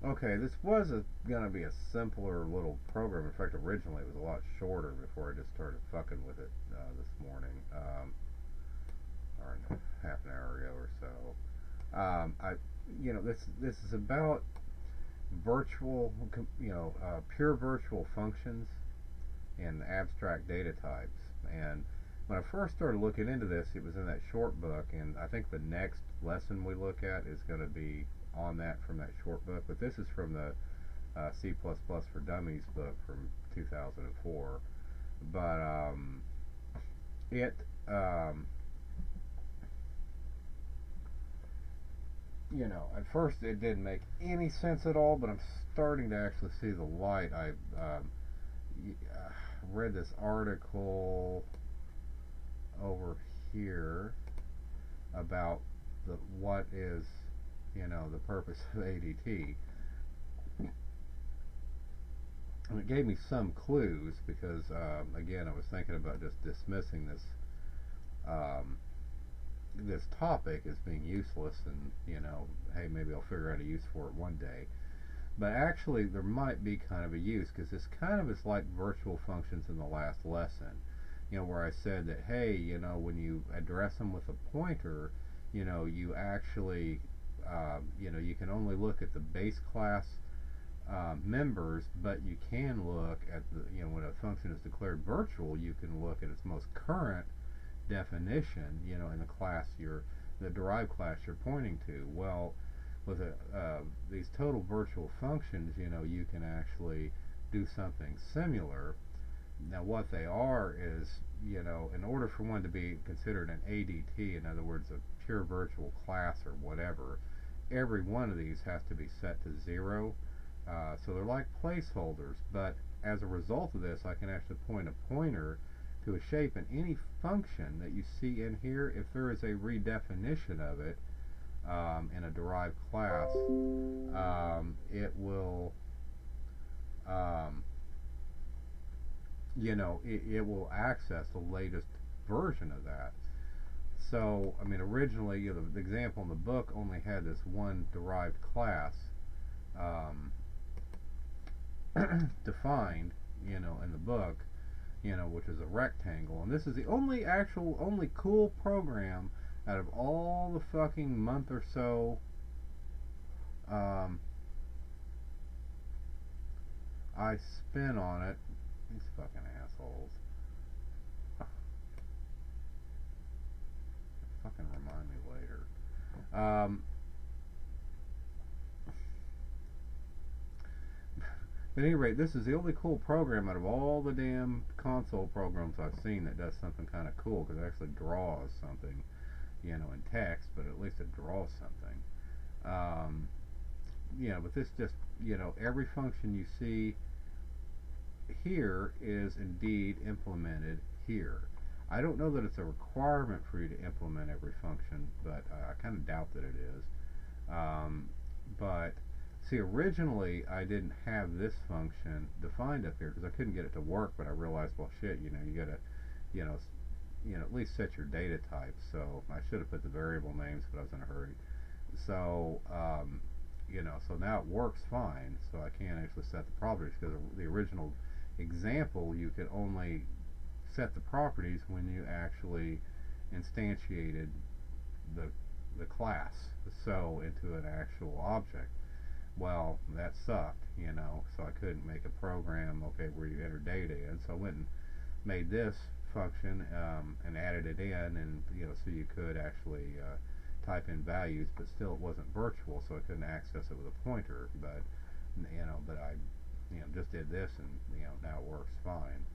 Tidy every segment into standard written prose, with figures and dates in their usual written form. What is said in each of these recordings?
Okay, this was gonna be a simpler little program. In fact, originally it was a lot shorter before I just started fucking with it this morning, or half an hour ago or so. This is about virtual, pure virtual functions and abstract data types. And when I first started looking into this, it was in that short book, and I think the next lesson we look at is going to be on that from that short book. But this is from the C++ for Dummies book from 2004. But it, um, at first it didn't make any sense at all, but I'm starting to actually see the light. I read this article over here about what is, the purpose of ADT. And it gave me some clues because, again, I was thinking about just dismissing um, this topic as being useless, and hey, maybe I'll figure out a use for it one day. But actually, there might be kind of a use, because this kind of is like virtual functions in the last lesson. Where I said that, hey, when you address them with a pointer, you actually, you can only look at the base class members, but you can look at when a function is declared virtual, you can look at its most current definition, in the derived class you're pointing to. Well, with these total virtual functions, you can actually do something similar. Now, what they are is, in order for one to be considered an ADT, in other words, a pure virtual class or whatever, every one of these has to be set to 0. So they're like placeholders, but as a result of this, I can actually point a pointer to a shape in any function that you see in here. If there is a redefinition of it in a derived class, it will it will access the latest version of that. So, I mean, originally, the example in the book only had this one derived class defined, in the book, which is a rectangle. And this is the only cool program out of all the fucking month or so I spent on it. These fucking assholes. Fucking remind me later. At any rate, this is the only cool program out of all the damn console programs I've seen that does something kind of cool, because it actually draws something, in text, but at least it draws something. But this just, every function you see here is indeed implemented here. I don't know that it's a requirement for you to implement every function, but I kind of doubt that it is. But see, originally I didn't have this function defined up here because I couldn't get it to work, but I realized, well, shit, you gotta, at least set your data type. So I should have put the variable names, but I was in a hurry. So, so now it works fine. So I can't actually set the properties, because the original example, you could only set the properties when you actually instantiated the class, so into an actual object. Well, that sucked, so I couldn't make a program, okay, where you enter data in. So I went and made this function and added it in, and so you could actually type in values, but still it wasn't virtual, so I couldn't access it with a pointer. But but I just did this, and now it works fine.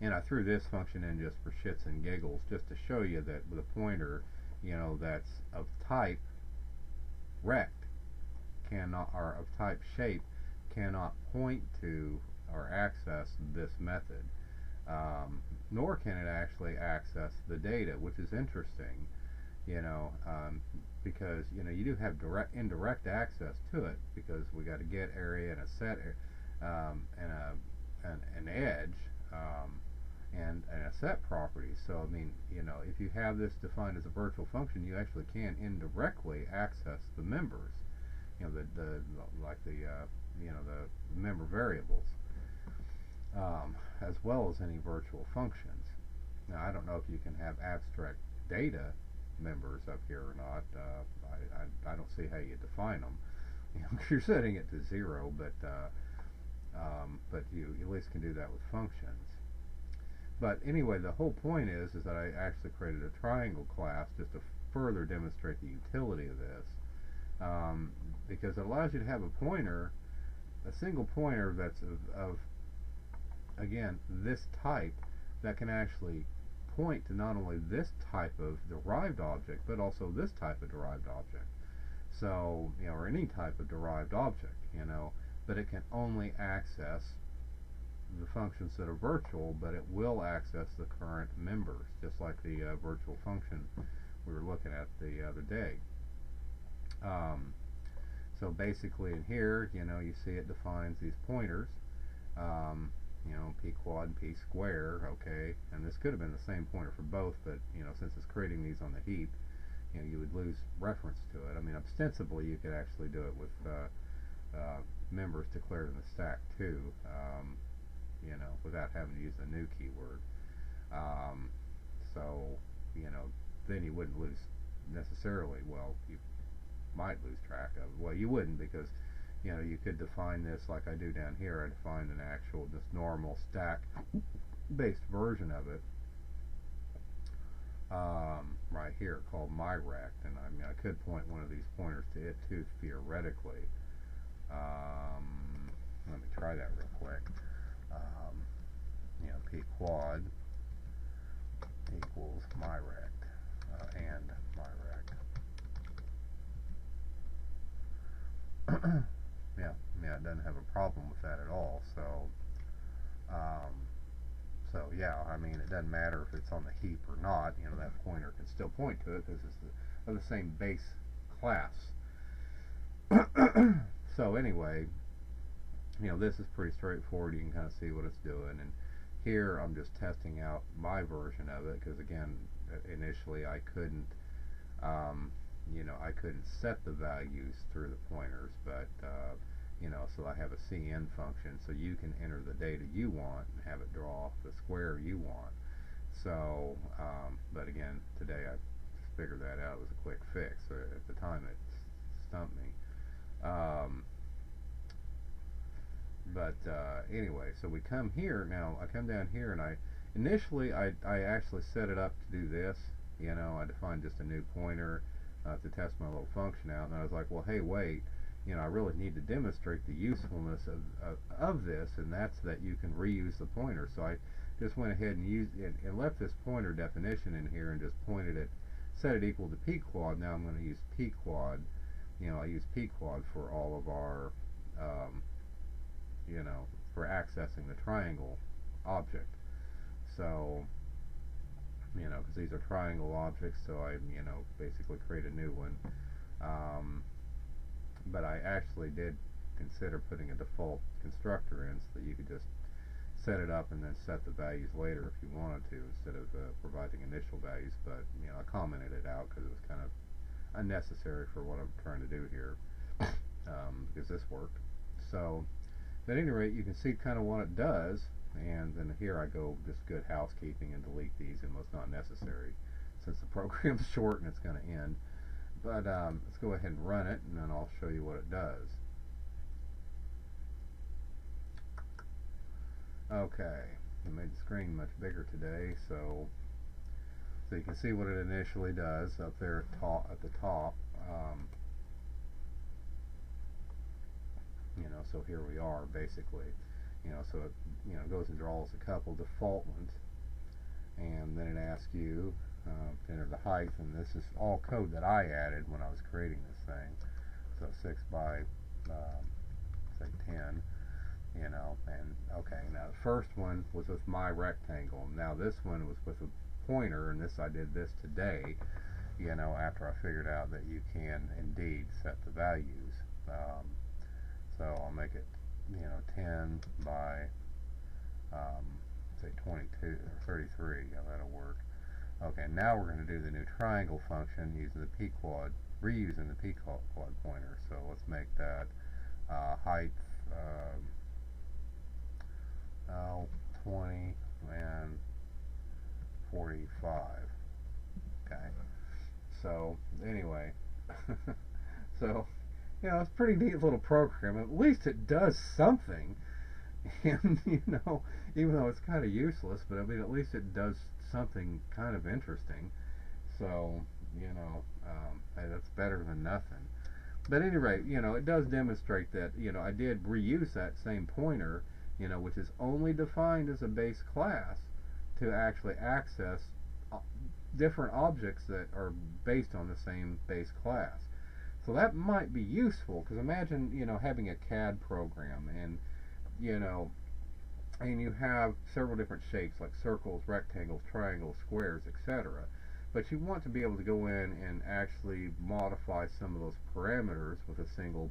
And I threw this function in just for shits and giggles, just to show you that with a pointer, that's of type rect, cannot, or of type shape, cannot point to or access this method, nor can it actually access the data, which is interesting, because you do have indirect access to it, because we got a get area and a set and an edge, and a set property. So I mean, you know, if you have this defined as a virtual function, you actually can indirectly access the members. You know, the like the you know, the member variables, as well as any virtual functions. Now I don't know if you can have abstract data members up here or not. I don't see how you define them. You know, you're setting it to 0, but you at least can do that with functions. But anyway, the whole point is that I actually created a triangle class just to further demonstrate the utility of this, because it allows you to have a pointer, a single pointer that's of again, this type, that can actually point to not only this type of derived object, but also this type of derived object. So, you know, or any type of derived object, you know, but it can only access the functions that are virtual, but it will access the current members, just like the virtual function we were looking at the other day. So basically in here, you know, you see it defines these pointers, you know, p quad and p square, okay, and this could have been the same pointer for both, but, you know, since it's creating these on the heap, you know, you would lose reference to it. I mean, ostensibly you could actually do it with members declared in the stack too, you know, without having to use the new keyword. So, you know, then you wouldn't lose necessarily, well, you might lose track of, well, you wouldn't, because, you know, you could define this like I do down here. I defined an actual, just normal stack based version of it, right here, called myrect, and I mean, I could point one of these pointers to it too, theoretically. Let me try that real quick. You know, p quad equals myrect, and myrect. Yeah, it doesn't have a problem with that at all. So, yeah, I mean, it doesn't matter if it's on the heap or not. You know, that pointer can still point to it because it's of the same base class. So anyway, you know, this is pretty straightforward. You can kind of see what it's doing, and here I'm just testing out my version of it, because again, initially I couldn't, you know, I couldn't set the values through the pointers, but you know, so I have a CN function, so you can enter the data you want and have it draw the square you want. So, but again, today I figured that out. It was a quick fix. So at the time it stumped me. Anyway, so we come here now. I come down here, and initially I actually set it up to do this. You know, I defined just a new pointer to test my little function out, and I was like, well, hey, wait, you know, I really need to demonstrate the usefulness of this, and that's that you can reuse the pointer. So I just went ahead and used it and left this pointer definition in here and just pointed it, set it equal to p quad. Now I'm going to use p quad. You know, I use p quad for all of our you know, for accessing the triangle object. So, you know, because these are triangle objects, so I, you know, basically create a new one. But I actually did consider putting a default constructor in so that you could just set it up and then set the values later if you wanted to, instead of providing initial values. But, you know, I commented it out because it was kind of unnecessary for what I'm trying to do here, because this worked. So, at any rate, you can see kind of what it does, and then here I go just good housekeeping and delete these, and what's not necessary, since the program's short and it's going to end. But let's go ahead and run it, and then I'll show you what it does. Okay, I made the screen much bigger today, so you can see what it initially does up there at the top. You know, so here we are basically. You know, so it, you know, goes and draws a couple default ones, and then it asks you to enter the height, and this is all code that I added when I was creating this thing. So 6 by say 10, you know, and okay, now the first one was with my rectangle. Now this one was with a pointer, and I did this today, you know, after I figured out that you can indeed set the values. So I'll make it, you know, 10 by say 22 or 33. Yeah, that'll work. Okay, now we're going to do the new triangle function using the p quad, reusing the p quad pointer. So let's make that height 20 and 45. Okay. So anyway, so it's a pretty neat little program. At least it does something. And even though it's kind of useless, but I mean, at least it does something kind of interesting. So hey, that's better than nothing. But at any rate, it does demonstrate that I did reuse that same pointer, which is only defined as a base class, to actually access different objects that are based on the same base class. So that might be useful, because imagine having a CAD program, and and you have several different shapes like circles, rectangles, triangles, squares, etc. But you want to be able to go in and actually modify some of those parameters with a single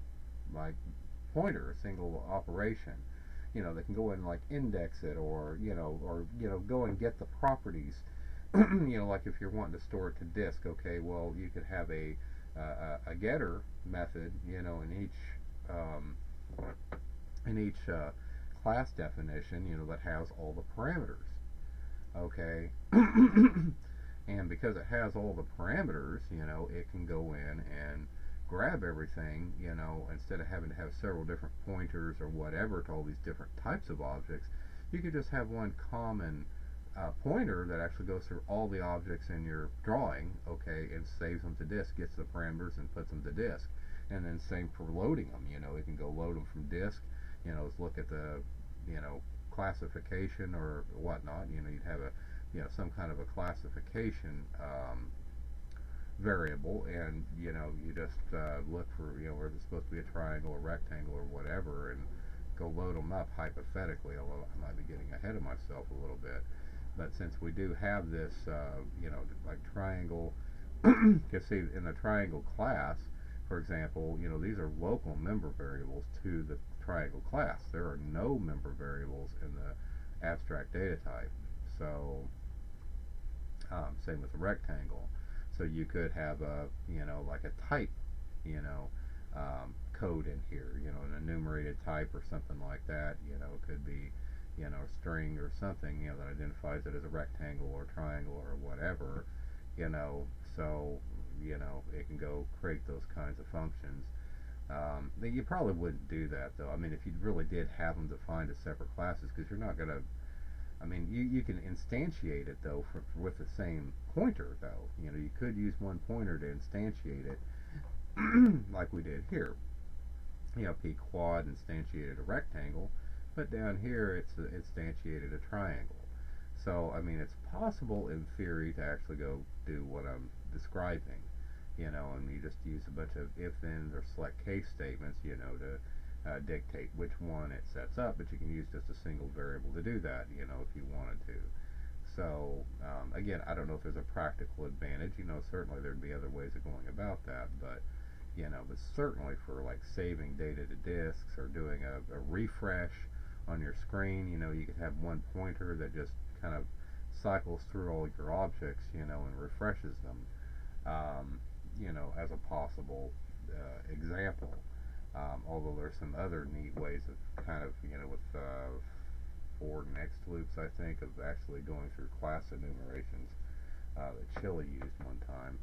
pointer, a single operation. They can go in and index it, or go and get the properties. Like if you're wanting to store it to disk, okay, well you could have a getter method, in each class definition, that has all the parameters. Okay, and because it has all the parameters, it can go in and grab everything, instead of having to have several different pointers or whatever to all these different types of objects. You could just have one common pointer that actually goes through all the objects in your drawing, okay, and saves them to disk, gets the parameters and puts them to disk. And then same for loading them. It can go load them from disk. Look at the classification or whatnot. You'd have a some kind of a classification variable, and you just look for where there's supposed to be a triangle or rectangle or whatever, and go load them up hypothetically. Although I might be getting ahead of myself a little bit. But since we do have this, like triangle, you see in the triangle class, for example, these are local member variables to the triangle class. There are no member variables in the abstract data type. So, same with the rectangle. So you could have a, like a type, code in here, an enumerated type or something like that. It could be, a string or something, that identifies it as a rectangle or triangle or whatever, so, it can go create those kinds of functions. You probably wouldn't do that, though. I mean, if you really did have them defined as separate classes, because you're not going to, I mean, you can instantiate it, though, with the same pointer, though. You could use one pointer to instantiate it, like we did here. P quad instantiated a rectangle, but down here it's instantiated a triangle. So, I mean, it's possible in theory to actually go do what I'm describing, and you just use a bunch of if-then or select case statements, to dictate which one it sets up, but you can use just a single variable to do that, if you wanted to. So, again, I don't know if there's a practical advantage, certainly there'd be other ways of going about that, but but certainly for like saving data to disks or doing a refresh on your screen, you could have one pointer that just kind of cycles through all your objects, and refreshes them, as a possible example. Although there's some other neat ways of kind of, with for next loops, I think, of actually going through class enumerations that Chili used one time.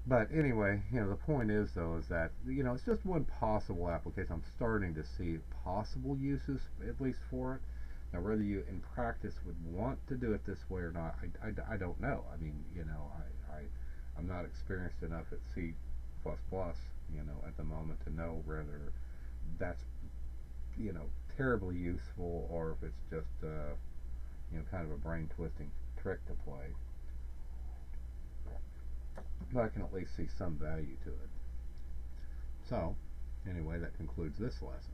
But anyway, the point is, though, is that, it's just one possible application. I'm starting to see possible uses, at least for it. Now, whether you, in practice, would want to do it this way or not, I don't know. I mean, I'm not experienced enough at C++, at the moment to know whether that's, terribly useful, or if it's just, kind of a brain-twisting trick to play. But I can at least see some value to it. So, anyway, that concludes this lesson.